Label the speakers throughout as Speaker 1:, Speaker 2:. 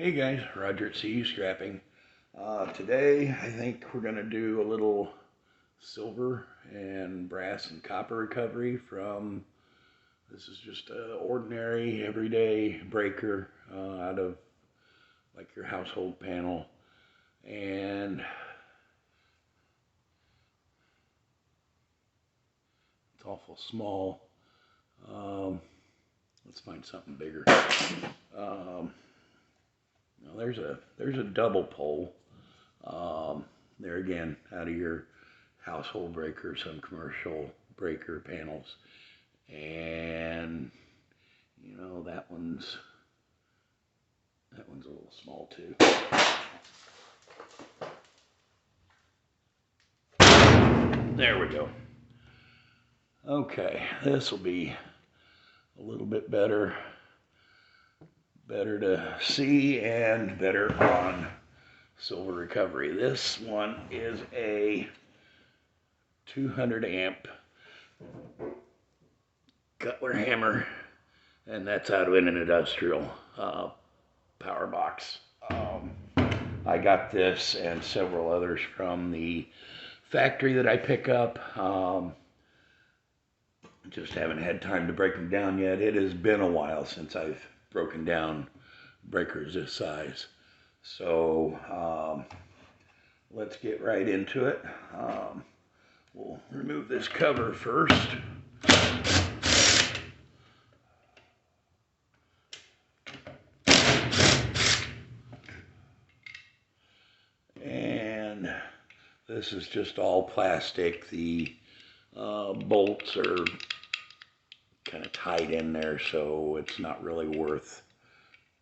Speaker 1: Hey guys, Roger at CU Scrapping. Today I think we're going to do a little silver and brass and copper recovery from, this is just an ordinary everyday breaker out of like your household panel, and it's awful small. Let's find something bigger. Now there's a double pole. There again, out of your household breaker, some commercial breaker panels, and you know that one's a little small too. There we go. Okay, this will be a little bit better to see and better on silver recovery. This one is a 200 amp Cutler hammer, and that's out of an industrial power box. I got this and several others from the factory that I pick up. Just haven't had time to break them down yet. It has been a while since I've broken down breakers this size. So let's get right into it. We'll remove this cover first. And this is just all plastic. The bolts are kind of tied in there, so it's not really worth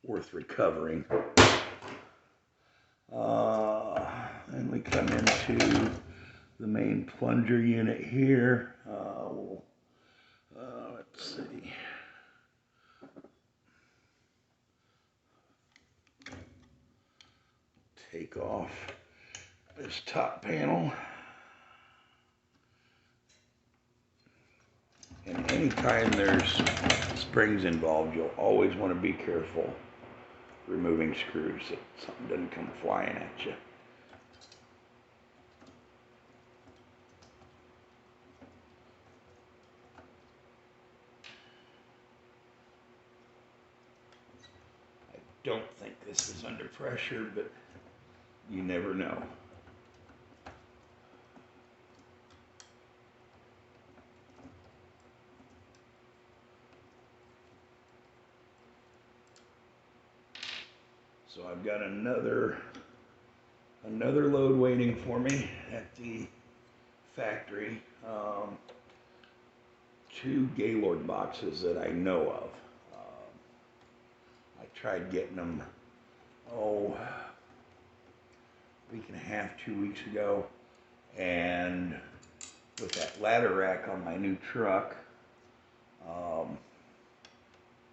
Speaker 1: recovering. Then we come into the main plunger unit here. Let's see. Take off this top panel. And anytime there's springs involved, you'll always want to be careful removing screws so something doesn't come flying at you. I don't think this is under pressure, but you never know. So I've got another load waiting for me at the factory. Two Gaylord boxes that I know of. I tried getting them, a week and a half, 2 weeks ago, and with that ladder rack on my new truck,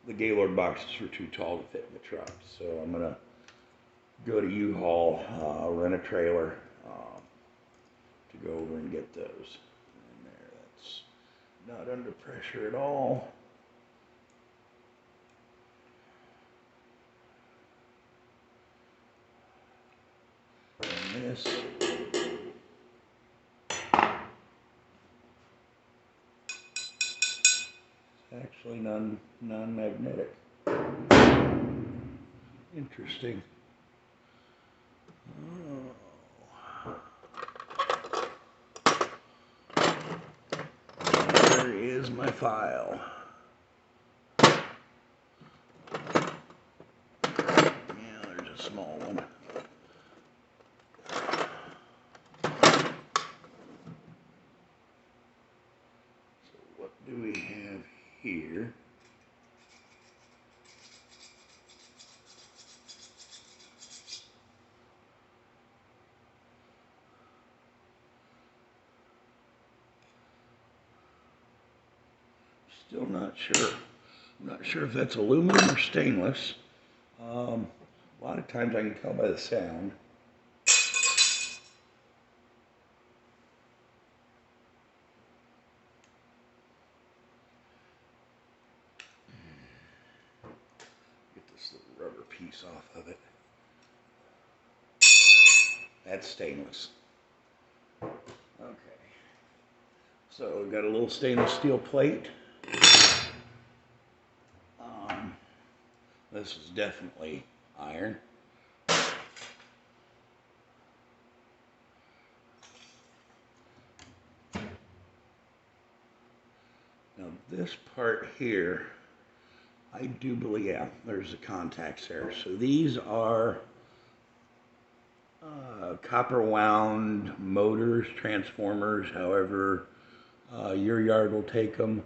Speaker 1: the Gaylord boxes were too tall to fit in the truck. So I'm gonna go to U-Haul, rent a trailer to go over and get those. And there, that's not under pressure at all. And this, actually non-magnetic. Interesting. Oh. There is my file. Yeah, there's a small one. So what do we have here? Still not sure. I'm not sure if that's aluminum or stainless. A lot of times I can tell by the sound. Get this little rubber piece off of it. That's stainless. Okay. So we've got a little stainless steel plate. This is definitely iron. Now this part here, I do believe, yeah, there's the contacts there. So these are copper wound motors, transformers, however your yard will take them.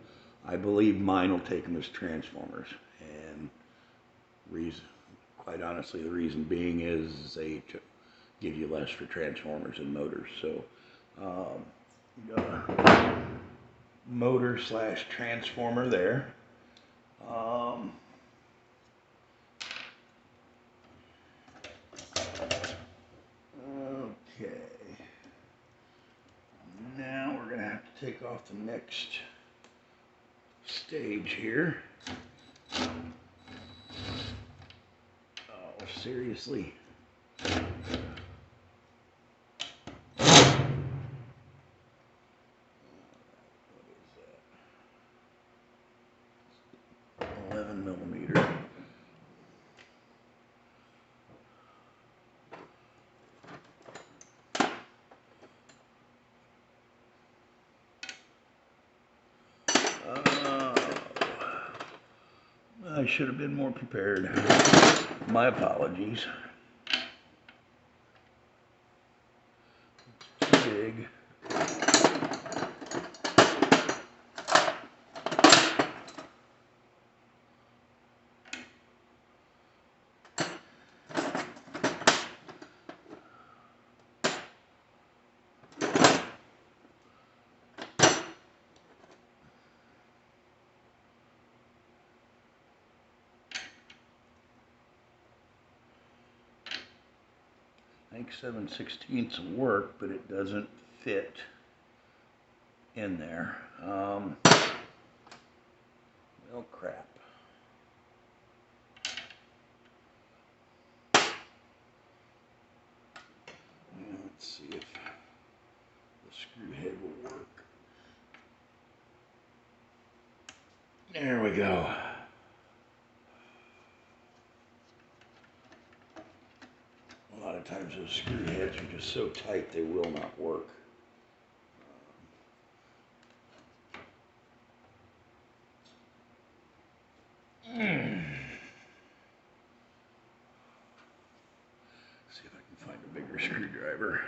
Speaker 1: I believe mine will take them as transformers. And reason, quite honestly, the reason being is they give you less for transformers and motors. So you got a motor slash transformer there. Okay. Now we're going to have to take off the next stage here. Oh, seriously? What is that? 11 millimeter. I should have been more prepared. My apologies. Too big. I think 7/16 will work, but it doesn't fit in there. Well, crap. Let's see if the screw head will work. There we go. A lot of times those screw heads are just so tight they will not work. See if I can find a bigger screwdriver.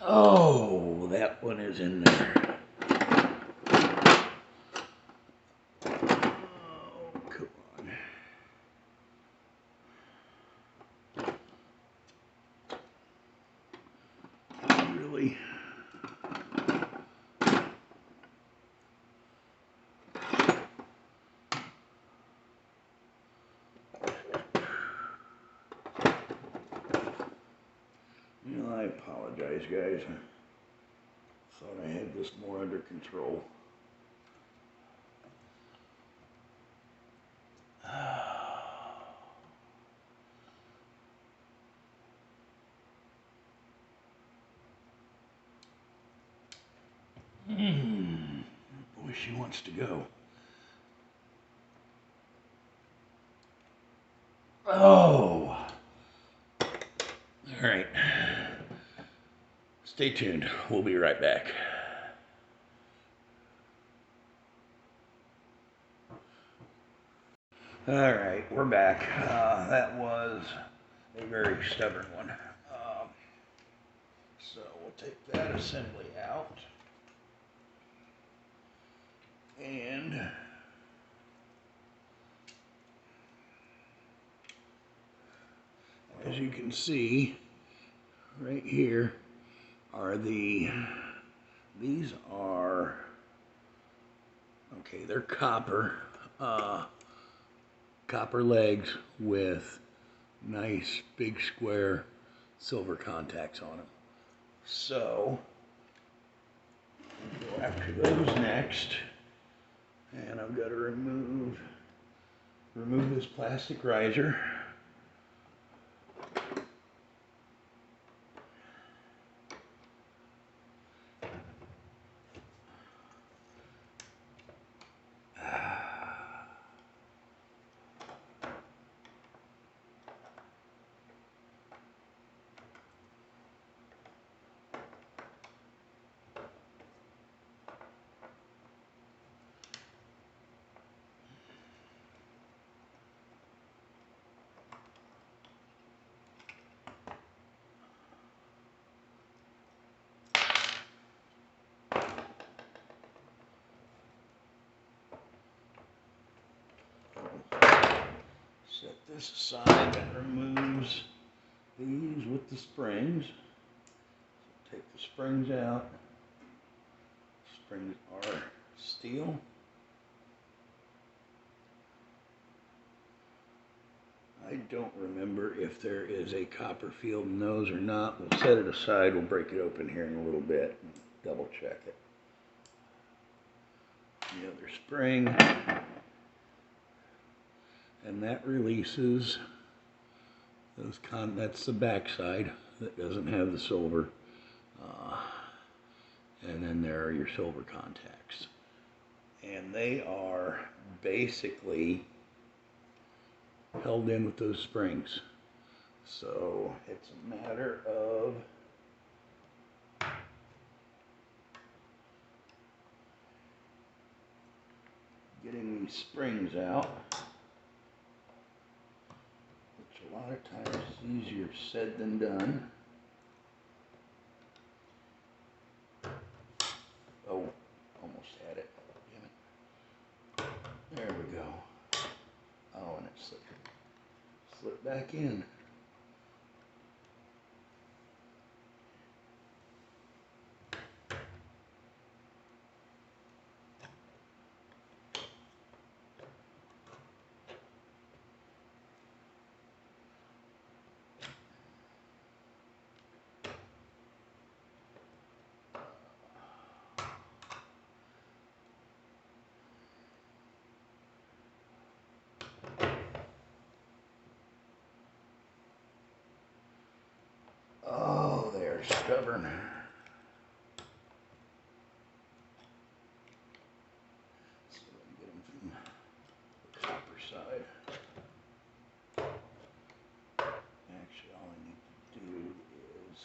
Speaker 1: Oh, that one is in there. Oh, come on. Really? You know, I apologize, guys. I thought I had this more under control. Boy, she wants to go. Oh. All right. Stay tuned. We'll be right back. All right, we're back. That was a very stubborn one. So we'll take that assembly out. And as you can see, right here are these are, okay, they're copper legs with nice big square silver contacts on them. So we'll go after those next, and I've got to remove this plastic riser. Set this aside. That removes these with the springs. So take the springs out. Springs are steel. I don't remember if there is a copper field in those or not. We'll set it aside. We'll break it open here in a little bit and double check it. The other spring. And that releases those that's the back side that doesn't have the silver. And then there are your silver contacts. And they are basically held in with those springs. So it's a matter of getting these springs out, which a lot of times is easier said than done. Oh, almost had it. Damn it. There we go. Oh, and it slipped back in. Oh, they're stubborn. So let me get them from the copper side. Actually, all I need to do is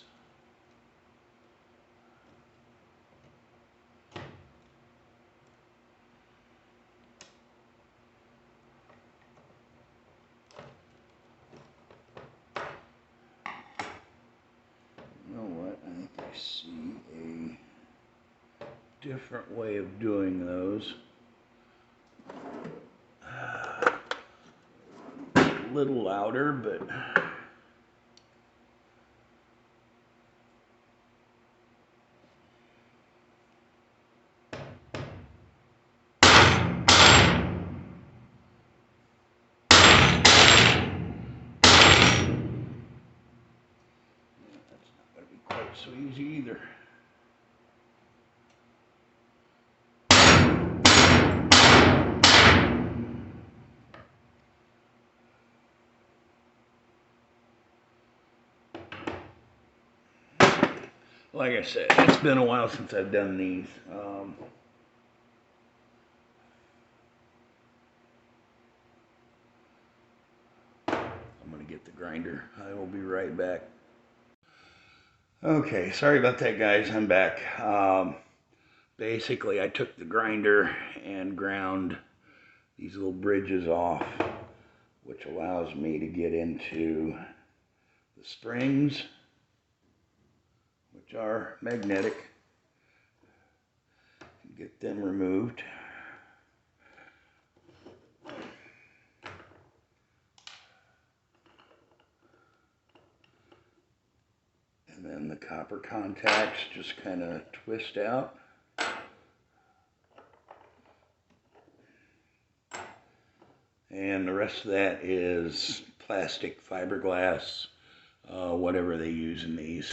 Speaker 1: you know what? I think I see a different way of doing those. A little louder, but that's not going to be quite so easy either. Like I said, it's been a while since I've done these. I'm going to get the grinder. I will be right back. Okay, sorry about that, guys. I'm back. Basically, I took the grinder and ground these little bridges off, which allows me to get into the springs, which are magnetic, and get them removed. And then the copper contacts just kind of twist out. And the rest of that is plastic, fiberglass, whatever they use in these.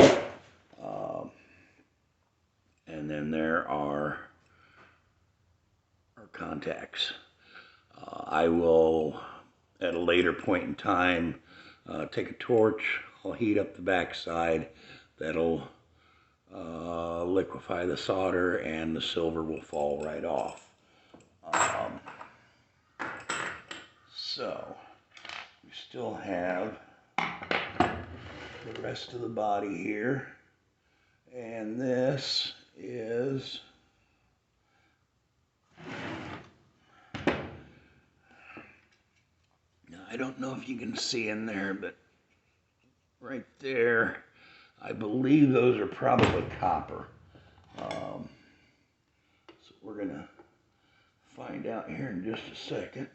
Speaker 1: And then there are our contacts. I will, at a later point in time, take a torch. I'll heat up the backside. That'll liquefy the solder, and the silver will fall right off. So we still have the rest of the body here, and this is now, I don't know if you can see in there, but right there, I believe those are probably copper. So we're gonna find out here in just a second.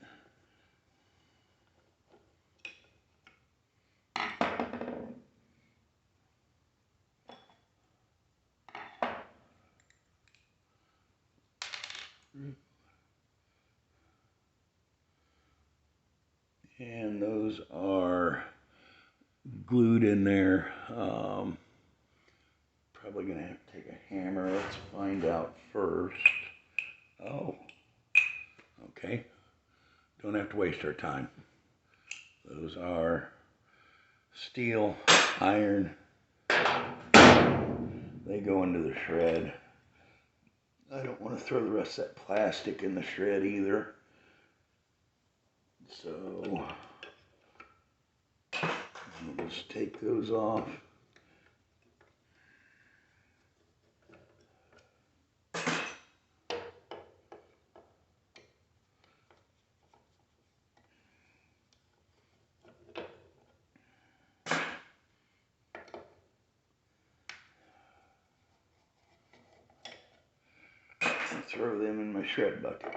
Speaker 1: And those are glued in there. Probably gonna have to take a hammer. Let's find out first. Oh, okay. Don't have to waste our time. Those are steel, iron. They go into the shred. I don't want to throw the rest of that plastic in the shred either. So we'll just take those off. And throw them in my shred bucket.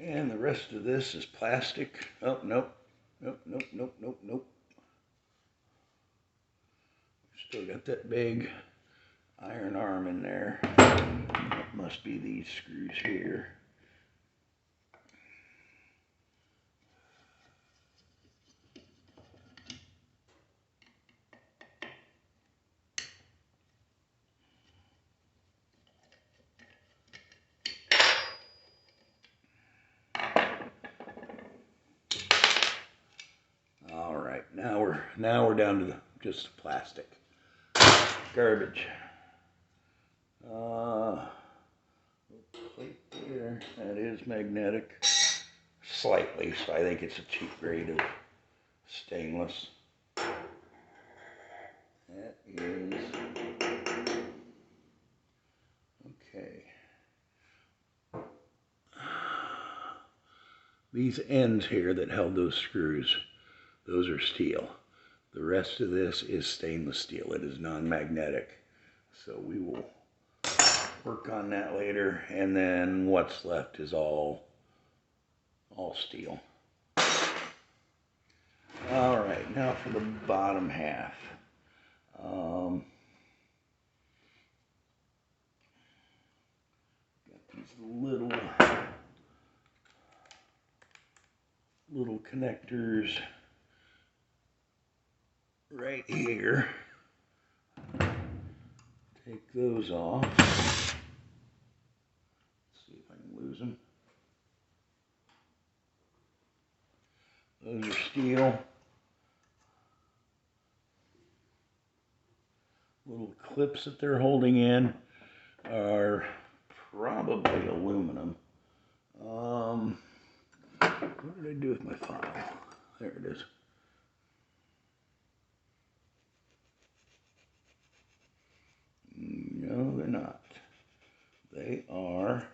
Speaker 1: And the rest of this is plastic. Oh, nope. Nope, nope, nope, nope, nope. Still got that big iron arm in there. That must be these screws here. All right, now we're down to just the plastic. Garbage. Plate there. That is magnetic. Slightly, so I think it's a cheap grade of stainless. That is okay. These ends here that held those screws, those are steel. The rest of this is stainless steel. It is non-magnetic. So we will work on that later, and then what's left is all steel. All right, now for the bottom half. Got these little connectors right here. Take those off. Let's see if I can lose them. Those are steel. Little clips that they're holding in are probably aluminum. What did I do with my file? There it is. No, they're not. They are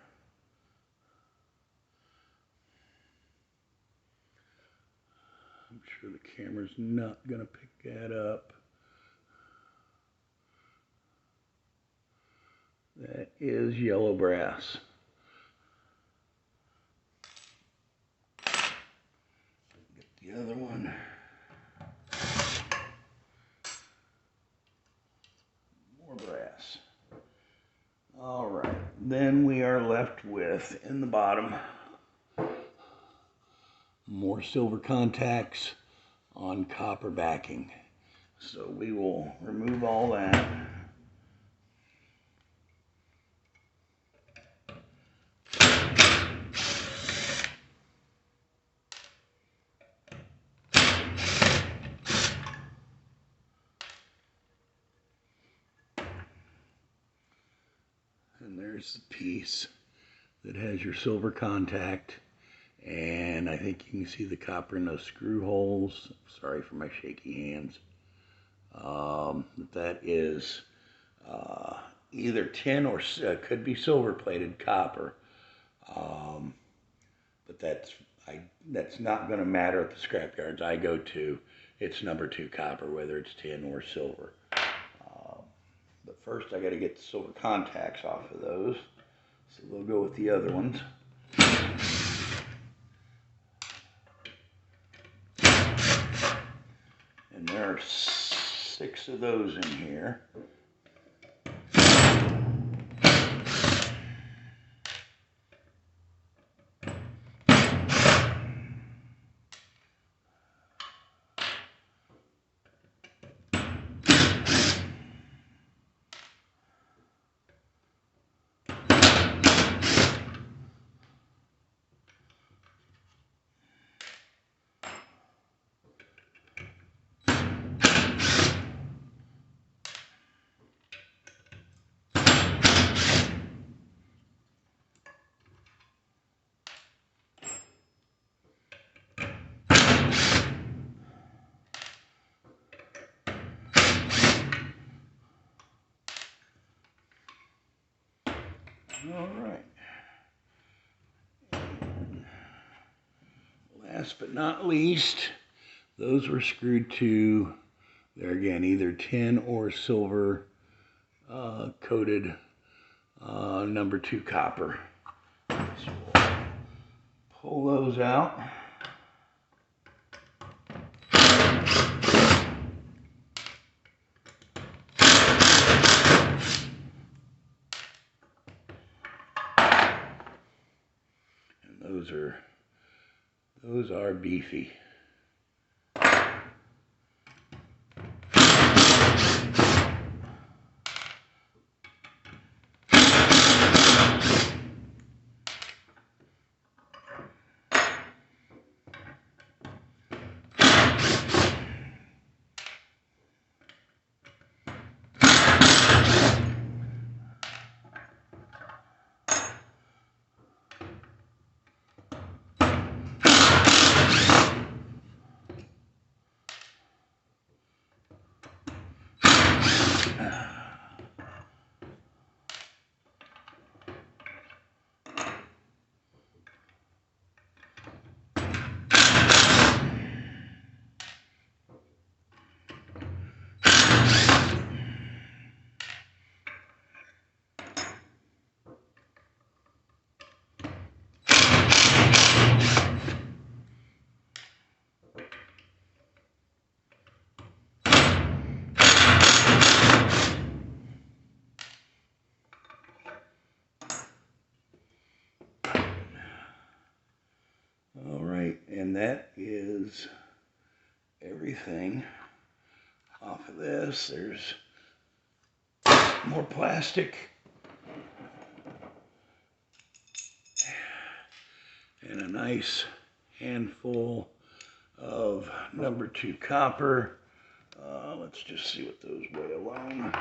Speaker 1: I'm sure the camera's not going to pick that up. That is yellow brass. Get the other one. More brass. All right, then we are left with, in the bottom, more silver contacts on copper backing. So we will remove all that. And there's the piece that has your silver contact. And I think you can see the copper in those screw holes. Sorry for my shaky hands. That is either tin or could be silver plated copper. But that's not going to matter at the scrap yards I go to. It's number 2 copper, whether it's tin or silver. But first I got to get the silver contacts off of those. So we'll go with the other ones. And there are 6 of those in here. All right. Last but not least, those were screwed to, there again, either tin or silver coated number 2 copper. So we'll pull those out. Those are beefy. All right, and that is everything off of this. There's more plastic and a nice handful of number 2 copper. Let's just see what those weigh alone.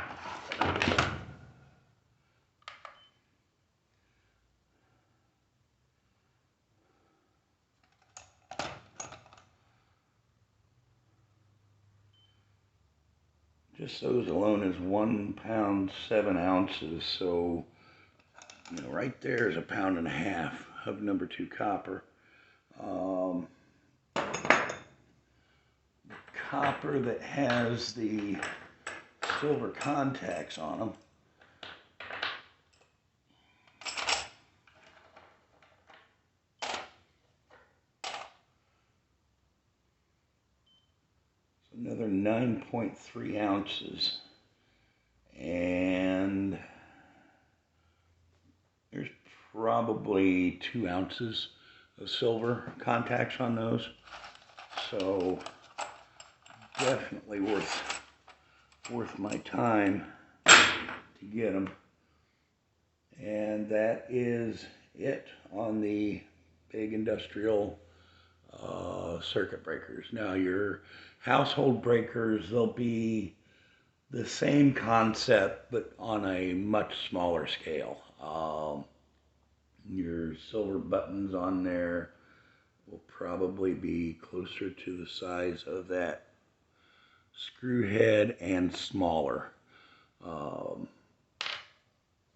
Speaker 1: Just those alone is 1 pound 7 ounces. So, you know, right there is 1.5 pounds of number 2 copper. Copper that has the silver contacts on them 9.3 ounces, and there's probably 2 ounces of silver contacts on those, so definitely worth my time to get them. And that is it on the big industrial circuit breakers. Now your household breakers, they'll be the same concept but on a much smaller scale. Your silver buttons on there will probably be closer to the size of that screw head and smaller.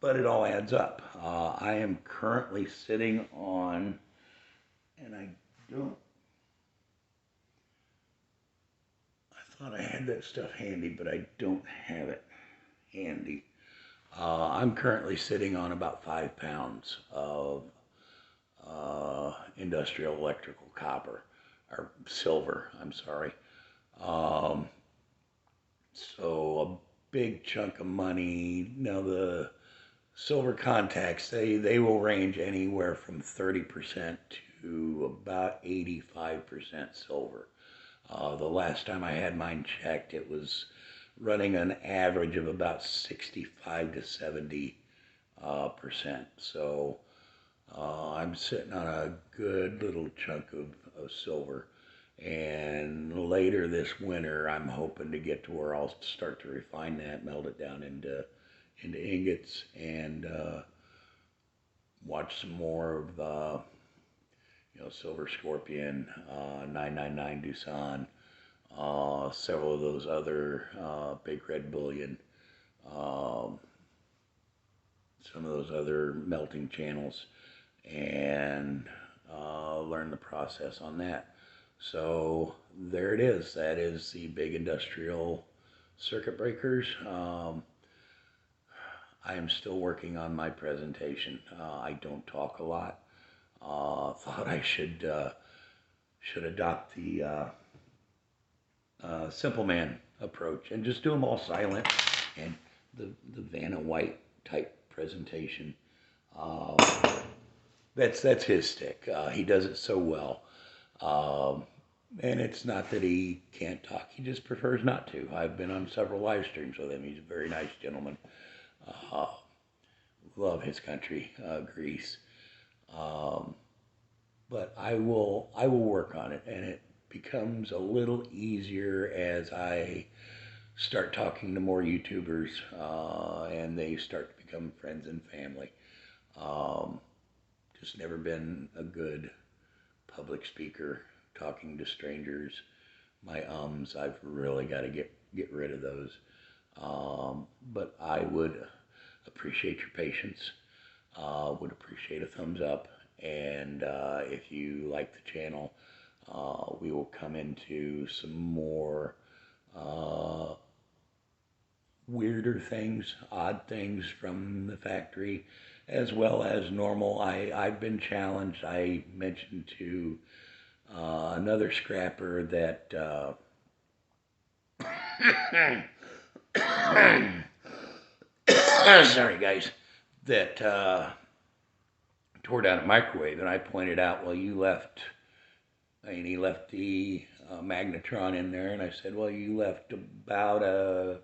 Speaker 1: But it all adds up. I am currently sitting on, and I thought I had that stuff handy, but I don't have it handy. I'm currently sitting on about 5 pounds of industrial electrical copper, or silver, I'm sorry. So a big chunk of money. Now the silver contacts, they will range anywhere from 30% to about 85% silver. The last time I had mine checked, it was running an average of about 65 to 70%. So I'm sitting on a good little chunk of silver. And later this winter, I'm hoping to get to where I'll start to refine that, melt it down into ingots, and watch some more of Silver Scorpion, 999 Doosan, several of those other Big Red Bullion, some of those other melting channels, and learn the process on that. So there it is. That is the big industrial circuit breakers. I am still working on my presentation. I don't talk a lot. Thought I should adopt the Simple Man approach and just do them all silent, and the Vanna White type presentation. That's his stick. He does it so well. And it's not that he can't talk, he just prefers not to. I've been on several live streams with him. He's a very nice gentleman. Love his country, Greece. But I will work on it, and it becomes a little easier as I start talking to more YouTubers, and they start to become friends and family. Just never been a good public speaker, talking to strangers. My I've really got to get rid of those. But I would appreciate your patience. Would appreciate a thumbs up, and if you like the channel, we will come into some more weirder things, odd things from the factory, as well as normal. I've been challenged. I mentioned to another scrapper that sorry guys, that tore down a microwave, and I pointed out, well, he left the magnetron in there, and I said, well, you left about a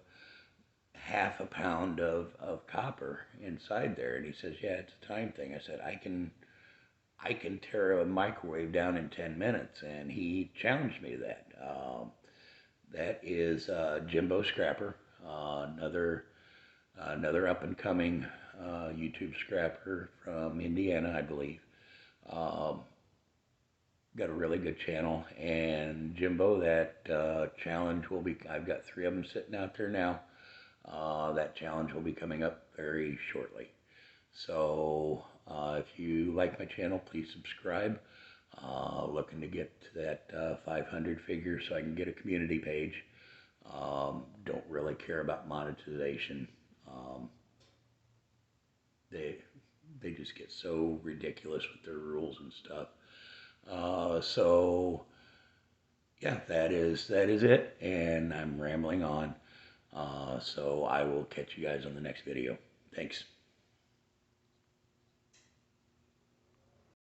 Speaker 1: half a pound of copper inside there. And he says, yeah, it's a time thing. I said, I can tear a microwave down in 10 minutes, and he challenged me to that. That is Jimbo Scrapper, another up and coming YouTube scrapper from Indiana, I believe. Got a really good channel, and Jimbo, that challenge will be, I've got 3 of them sitting out there now. That challenge will be coming up very shortly. So if you like my channel, please subscribe. Looking to get to that 500 figure so I can get a community page. Don't really care about monetization. They just get so ridiculous with their rules and stuff. So yeah, that is it. And I'm rambling on. So I will catch you guys on the next video. Thanks.